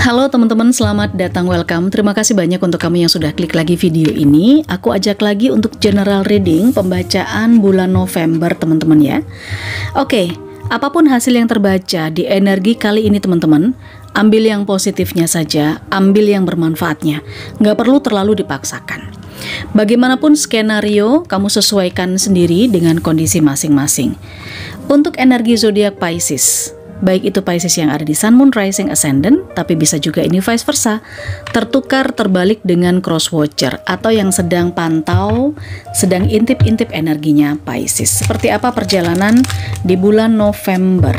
Halo teman-teman, selamat datang, welcome. Terima kasih banyak untuk kamu yang sudah klik lagi video ini. Aku ajak lagi untuk general reading pembacaan bulan November teman-teman ya. Oke, apapun hasil yang terbaca di energi kali ini teman-teman, ambil yang positifnya saja, ambil yang bermanfaatnya. Nggak perlu terlalu dipaksakan. Bagaimanapun skenario, kamu sesuaikan sendiri dengan kondisi masing-masing. Untuk energi zodiak Pisces, baik itu Pisces yang ada di Sun, Moon, Rising, Ascendant, tapi bisa juga ini vice versa, tertukar terbalik dengan cross watcher atau yang sedang pantau, sedang intip-intip energinya Pisces. Seperti apa perjalanan di bulan November?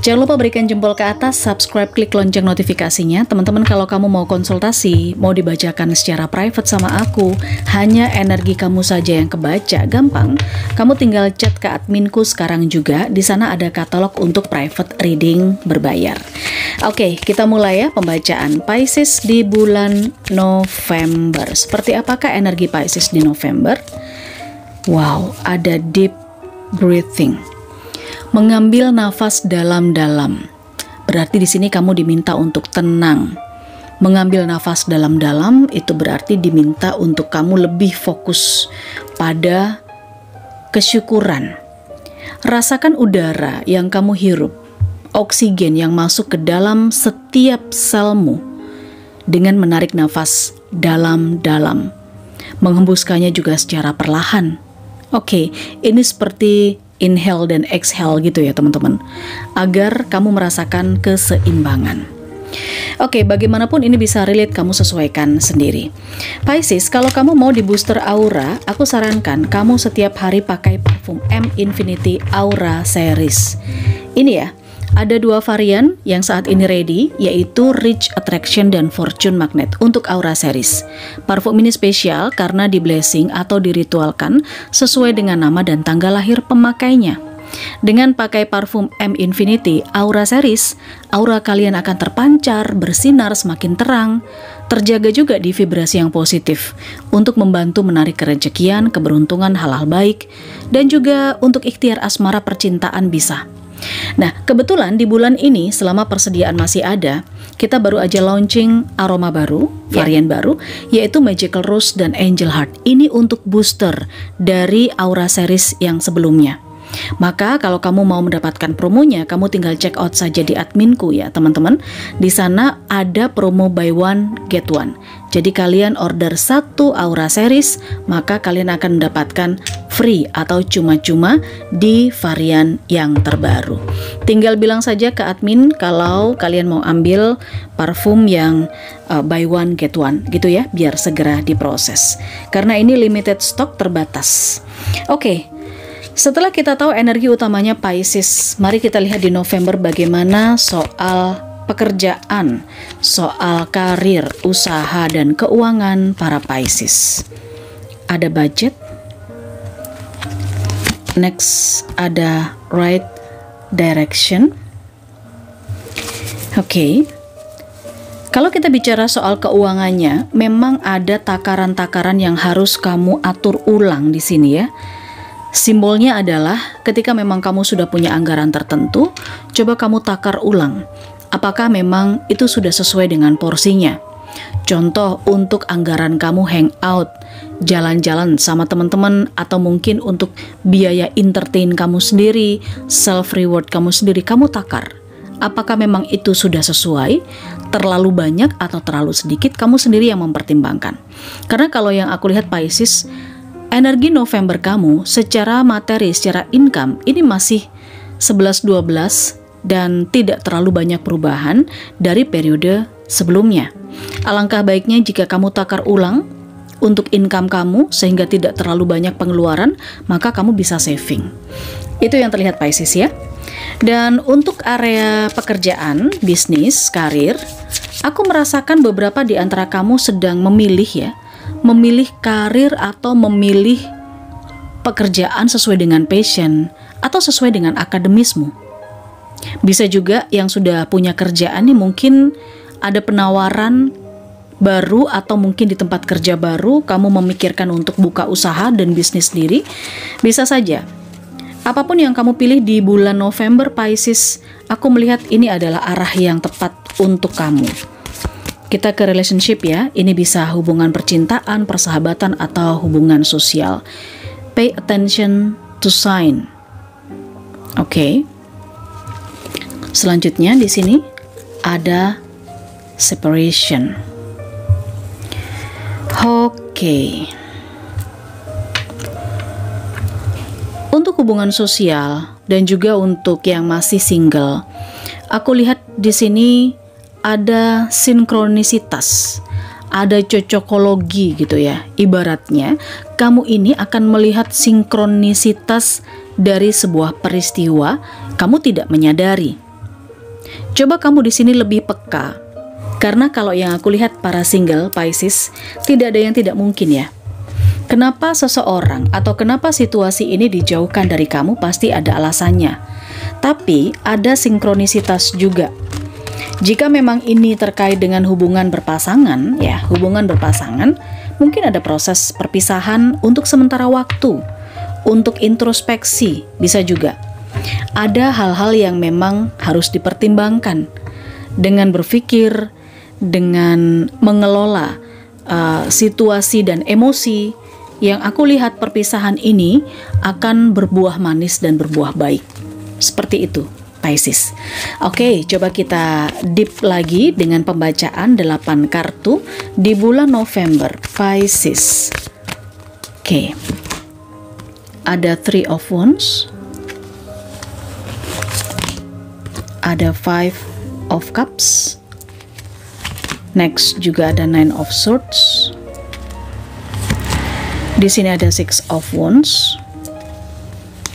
Jangan lupa berikan jempol ke atas, subscribe, klik lonceng notifikasinya. Teman-teman, kalau kamu mau konsultasi, mau dibacakan secara private sama aku, hanya energi kamu saja yang kebaca, gampang. Kamu tinggal chat ke adminku sekarang juga. Di sana ada katalog untuk private reading berbayar. Oke, kita mulai ya pembacaan Pisces di bulan November. Seperti apakah energi Pisces di November? Wow, ada deep breathing. Mengambil nafas dalam-dalam. Berarti di sini kamu diminta untuk tenang. Mengambil nafas dalam-dalam itu berarti diminta untuk kamu lebih fokus pada kesyukuran. Rasakan udara yang kamu hirup, oksigen yang masuk ke dalam setiap selmu dengan menarik nafas dalam-dalam. Menghembuskannya juga secara perlahan. Oke, ini seperti inhale dan exhale gitu ya teman-teman, agar kamu merasakan keseimbangan. Oke, bagaimanapun ini bisa relate, kamu sesuaikan sendiri. Pisces, kalau kamu mau di booster aura, aku sarankan kamu setiap hari pakai parfum M Infinity Aura Series. Ini ya, ada dua varian yang saat ini ready, yaitu Rich Attraction dan Fortune Magnet untuk Aura Series. Parfum ini spesial karena di blessing atau diritualkan sesuai dengan nama dan tanggal lahir pemakainya. Dengan pakai parfum M Infinity Aura Series, aura kalian akan terpancar, bersinar semakin terang, terjaga juga di vibrasi yang positif untuk membantu menarik kerejekian, keberuntungan, hal-hal baik, dan juga untuk ikhtiar asmara percintaan bisa. Nah, kebetulan di bulan ini selama persediaan masih ada, kita baru aja launching aroma baru, varian baru, yaitu Magical Rose dan Angel Heart. Ini untuk booster dari Aura Series yang sebelumnya. Maka kalau kamu mau mendapatkan promonya, kamu tinggal check out saja di adminku ya teman-teman. Di sana ada promo buy one get one. Jadi kalian order satu Aura Series, maka kalian akan mendapatkan free atau cuma-cuma di varian yang terbaru. Tinggal bilang saja ke admin kalau kalian mau ambil parfum yang buy one get one gitu ya, biar segera diproses. Karena ini limited stock, terbatas. Oke. Setelah kita tahu energi utamanya Pisces, mari kita lihat di November bagaimana soal pekerjaan, soal karir, usaha, dan keuangan para Pisces. Ada budget. Next, ada right direction. Oke. Kalau kita bicara soal keuangannya, memang ada takaran-takaran yang harus kamu atur ulang di sini ya. Simbolnya adalah ketika memang kamu sudah punya anggaran tertentu, coba kamu takar ulang. Apakah memang itu sudah sesuai dengan porsinya? Contoh untuk anggaran kamu hangout, jalan-jalan sama teman-teman, atau mungkin untuk biaya entertain kamu sendiri, self reward kamu sendiri, kamu takar. Apakah memang itu sudah sesuai, terlalu banyak atau terlalu sedikit, kamu sendiri yang mempertimbangkan. Karena kalau yang aku lihat Pisces, energi November kamu secara materi, secara income ini masih 11-12 dan tidak terlalu banyak perubahan dari periode sebelumnya. Alangkah baiknya jika kamu takar ulang untuk income kamu sehingga tidak terlalu banyak pengeluaran, maka kamu bisa saving. Itu yang terlihat Pisces ya. Dan untuk area pekerjaan, bisnis, karir, aku merasakan beberapa di antara kamu sedang memilih ya, memilih karir atau memilih pekerjaan sesuai dengan passion atau sesuai dengan akademismu. Bisa juga yang sudah punya kerjaan nih, mungkin ada penawaran baru atau mungkin di tempat kerja baru kamu memikirkan untuk buka usaha dan bisnis sendiri. Bisa saja Apapun yang kamu pilih di bulan November Pisces, aku melihat ini adalah arah yang tepat untuk kamu. Kita ke relationship ya, ini bisa hubungan percintaan, persahabatan, atau hubungan sosial. Pay attention to sign. Oke. Selanjutnya di sini ada separation. Oke. Untuk hubungan sosial dan juga untuk yang masih single, aku lihat di sini ada sinkronisitas, ada cocokologi gitu ya. Ibaratnya kamu ini akan melihat sinkronisitas dari sebuah peristiwa kamu tidak menyadari. Coba kamu di sini lebih peka, karena kalau yang aku lihat para single Pisces, tidak ada yang tidak mungkin ya. Kenapa seseorang atau kenapa situasi ini dijauhkan dari kamu pasti ada alasannya. Tapi ada sinkronisitas juga. Jika memang ini terkait dengan hubungan berpasangan, ya, hubungan berpasangan, mungkin ada proses perpisahan untuk sementara waktu, untuk introspeksi, bisa juga. Ada hal-hal yang memang harus dipertimbangkan dengan berpikir, dengan mengelola situasi dan emosi. Yang aku lihat perpisahan ini akan berbuah manis dan berbuah baik. Seperti itu, Pisces. Oke, coba kita deep lagi dengan pembacaan 8 kartu di bulan November, Pisces. Oke. Ada 3 of Wands. Ada 5 of Cups. Next juga ada 9 of Swords. Di sini ada 6 of Wands.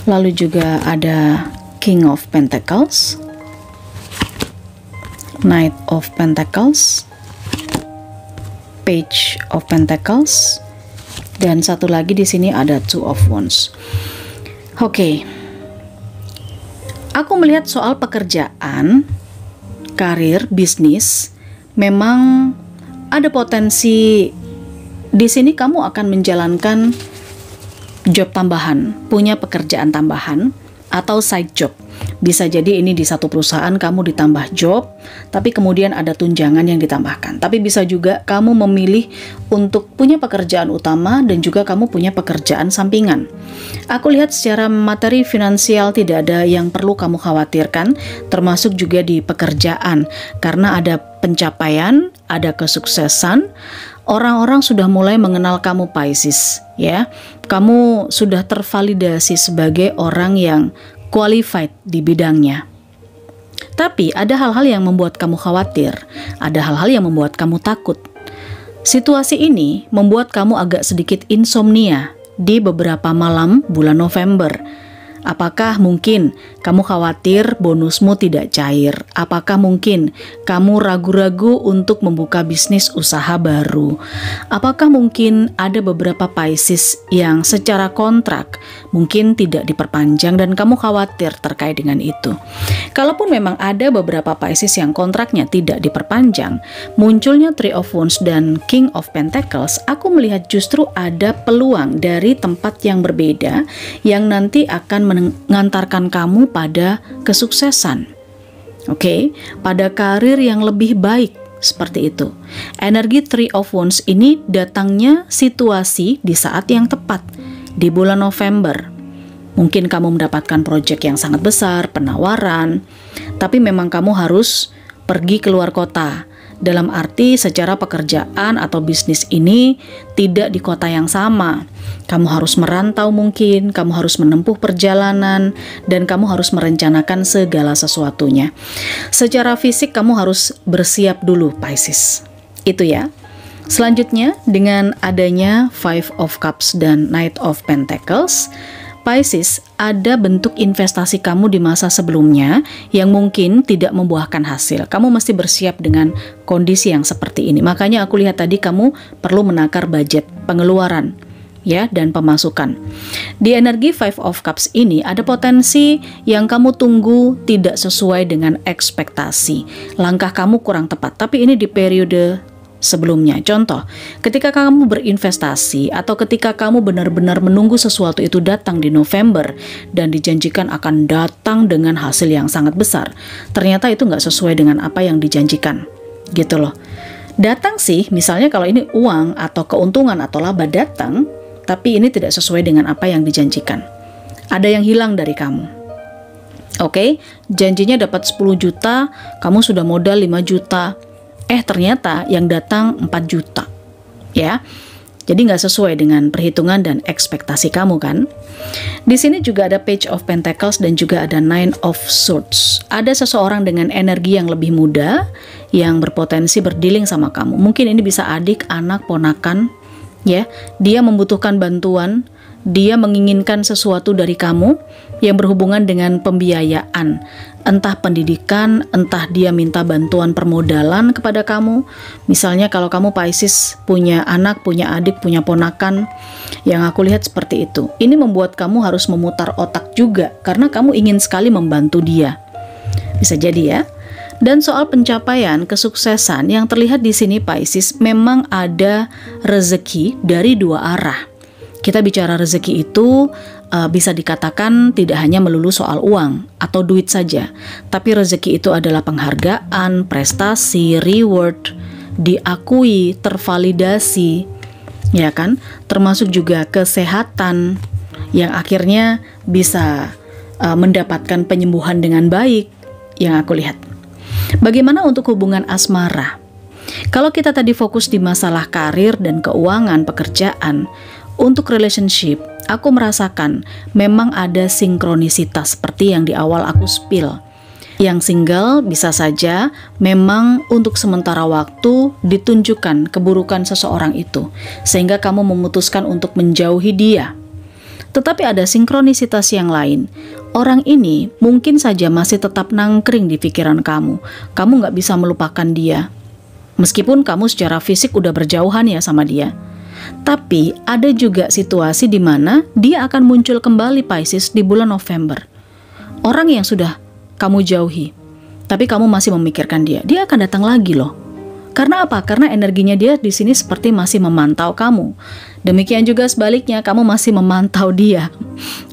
Lalu juga ada King of Pentacles, Knight of Pentacles, Page of Pentacles, dan satu lagi di sini ada 2 of Wands. Oke. Aku melihat soal pekerjaan, karir, bisnis, memang ada potensi. Di sini kamu akan menjalankan job tambahan, punya pekerjaan tambahan atau side job. Bisa jadi ini di satu perusahaan kamu ditambah job, tapi kemudian ada tunjangan yang ditambahkan. Tapi bisa juga kamu memilih untuk punya pekerjaan utama dan juga kamu punya pekerjaan sampingan. Aku lihat secara materi finansial tidak ada yang perlu kamu khawatirkan, termasuk juga di pekerjaan, karena ada pencapaian, ada kesuksesan. Orang-orang sudah mulai mengenal kamu Pisces, ya. Kamu sudah tervalidasi sebagai orang yang qualified di bidangnya. Tapi ada hal-hal yang membuat kamu khawatir, ada hal-hal yang membuat kamu takut. Situasi ini membuat kamu agak sedikit insomnia di beberapa malam bulan November. Apakah mungkin kamu khawatir bonusmu tidak cair? Apakah mungkin kamu ragu-ragu untuk membuka bisnis usaha baru? Apakah mungkin ada beberapa Pisces yang secara kontrak mungkin tidak diperpanjang dan kamu khawatir terkait dengan itu? Kalaupun memang ada beberapa Pisces yang kontraknya tidak diperpanjang, munculnya 3 of Wands dan King of Pentacles, aku melihat justru ada peluang dari tempat yang berbeda yang nanti akan mengantarkan kamu pada kesuksesan. Oke, pada karir yang lebih baik, seperti itu. Energi 3 of Wands ini datangnya situasi di saat yang tepat, di bulan November. Mungkin kamu mendapatkan proyek yang sangat besar, penawaran, tapi memang kamu harus pergi keluar kota. Dalam arti secara pekerjaan atau bisnis ini tidak di kota yang sama. Kamu harus merantau mungkin, kamu harus menempuh perjalanan, dan kamu harus merencanakan segala sesuatunya. Secara fisik kamu harus bersiap dulu Pisces. Itu ya. Selanjutnya dengan adanya 5 of Cups dan Knight of Pentacles, Pisces, ada bentuk investasi kamu di masa sebelumnya yang mungkin tidak membuahkan hasil. Kamu mesti bersiap dengan kondisi yang seperti ini. Makanya aku lihat tadi kamu perlu menakar budget pengeluaran, ya, dan pemasukan. Di energi 5 of Cups ini ada potensi yang kamu tunggu tidak sesuai dengan ekspektasi. Langkah kamu kurang tepat. Tapi ini di periode sebelumnya. Contoh, ketika kamu berinvestasi atau ketika kamu benar-benar menunggu sesuatu itu datang di November dan dijanjikan akan datang dengan hasil yang sangat besar, ternyata itu nggak sesuai dengan apa yang dijanjikan, gitu loh. Datang sih, misalnya kalau ini uang atau keuntungan atau laba datang, tapi ini tidak sesuai dengan apa yang dijanjikan. Ada yang hilang dari kamu. Oke, janjinya dapat 10 juta, kamu sudah modal 5 juta. Ternyata yang datang 4 juta, ya. Jadi nggak sesuai dengan perhitungan dan ekspektasi kamu kan. Di sini juga ada Page of Pentacles dan juga ada Nine of Swords. Ada seseorang dengan energi yang lebih muda yang berpotensi berdealing sama kamu. Mungkin ini bisa adik, anak, ponakan, ya. Dia membutuhkan bantuan, dia menginginkan sesuatu dari kamu yang berhubungan dengan pembiayaan. Entah pendidikan, entah dia minta bantuan permodalan kepada kamu. Misalnya kalau kamu Pisces punya anak, punya adik, punya ponakan, yang aku lihat seperti itu. Ini membuat kamu harus memutar otak juga, karena kamu ingin sekali membantu dia. Bisa jadi ya. Dan soal pencapaian, kesuksesan yang terlihat di sini Pisces, memang ada rezeki dari dua arah. Kita bicara rezeki itu bisa dikatakan tidak hanya melulu soal uang atau duit saja, tapi rezeki itu adalah penghargaan, prestasi, reward, diakui, tervalidasi, ya kan? Termasuk juga kesehatan yang akhirnya bisa mendapatkan penyembuhan dengan baik yang aku lihat. Bagaimana untuk hubungan asmara? Kalau kita tadi fokus di masalah karir dan keuangan, pekerjaan, untuk relationship, aku merasakan memang ada sinkronisitas seperti yang di awal aku spill. Yang single bisa saja memang untuk sementara waktu ditunjukkan keburukan seseorang itu, sehingga kamu memutuskan untuk menjauhi dia. Tetapi ada sinkronisitas yang lain. Orang ini mungkin saja masih tetap nangkring di pikiran kamu. Kamu nggak bisa melupakan dia. Meskipun kamu secara fisik udah berjauhan ya sama dia. Tapi ada juga situasi di mana dia akan muncul kembali Pisces di bulan November. Orang yang sudah kamu jauhi, tapi kamu masih memikirkan dia, dia akan datang lagi loh. Karena apa? Karena energinya dia di sini seperti masih memantau kamu. Demikian juga sebaliknya, kamu masih memantau dia.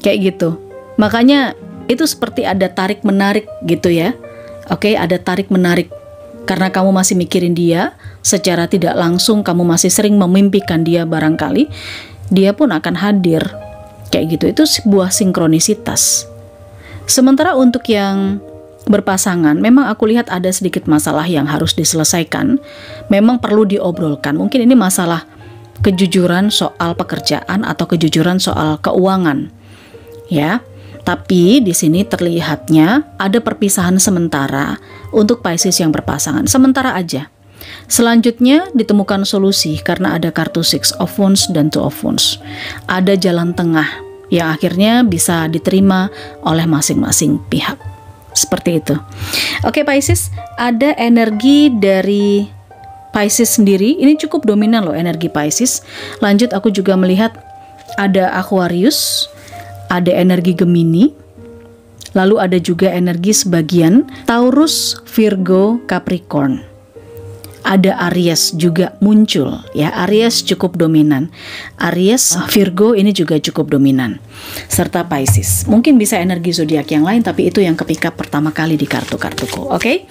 Kayak gitu. Makanya itu seperti ada tarik menarik gitu ya. Oke, ada tarik menarik. Karena kamu masih mikirin dia, secara tidak langsung kamu masih sering memimpikan dia barangkali, dia pun akan hadir. Kayak gitu, itu sebuah sinkronisitas. Sementara untuk yang berpasangan, memang aku lihat ada sedikit masalah yang harus diselesaikan. Memang perlu diobrolkan. Mungkin ini masalah kejujuran soal pekerjaan atau kejujuran soal keuangan. Ya. Tapi di sini terlihatnya ada perpisahan sementara untuk Pisces yang berpasangan. Sementara aja. Selanjutnya ditemukan solusi karena ada kartu Six of Wands dan Two of Wands. Ada jalan tengah yang akhirnya bisa diterima oleh masing-masing pihak. Seperti itu. Oke Pisces, ada energi dari Pisces sendiri. Ini cukup dominan loh energi Pisces. Lanjut aku juga melihat ada Aquarius, ada energi Gemini, lalu ada juga energi sebagian Taurus, Virgo, Capricorn. Ada Aries juga muncul ya. Aries cukup dominan. Aries, Virgo ini juga cukup dominan. Serta Pisces. Mungkin bisa energi zodiak yang lain, tapi itu yang kepick up pertama kali di kartu-kartuku. Oke?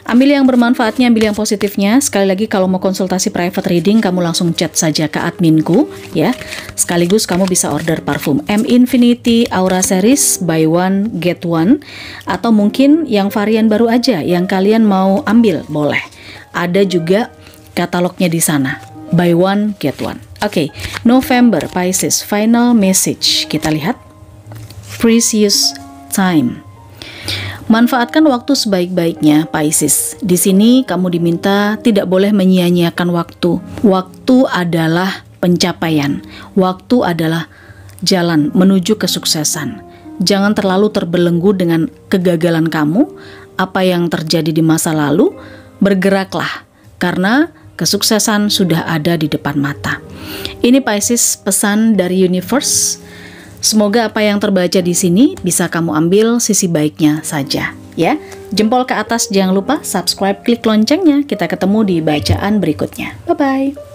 Ambil yang bermanfaatnya, ambil yang positifnya. Sekali lagi kalau mau konsultasi private reading, kamu langsung chat saja ke adminku ya. Sekaligus kamu bisa order parfum M Infinity Aura Series buy one get one, atau mungkin yang varian baru aja yang kalian mau ambil, boleh. Ada juga katalognya di sana. Buy one get one. Oke, November Pisces final message. Kita lihat. Precious time. Manfaatkan waktu sebaik-baiknya, Pisces. Di sini kamu diminta tidak boleh menyia-nyiakan waktu. Waktu adalah pencapaian. Waktu adalah jalan menuju kesuksesan. Jangan terlalu terbelenggu dengan kegagalan kamu, apa yang terjadi di masa lalu. Bergeraklah, karena kesuksesan sudah ada di depan mata. Ini Pisces pesan dari universe. Semoga apa yang terbaca di sini bisa kamu ambil sisi baiknya saja. ya. Jempol ke atas, jangan lupa subscribe, klik loncengnya. Kita ketemu di bacaan berikutnya. Bye-bye.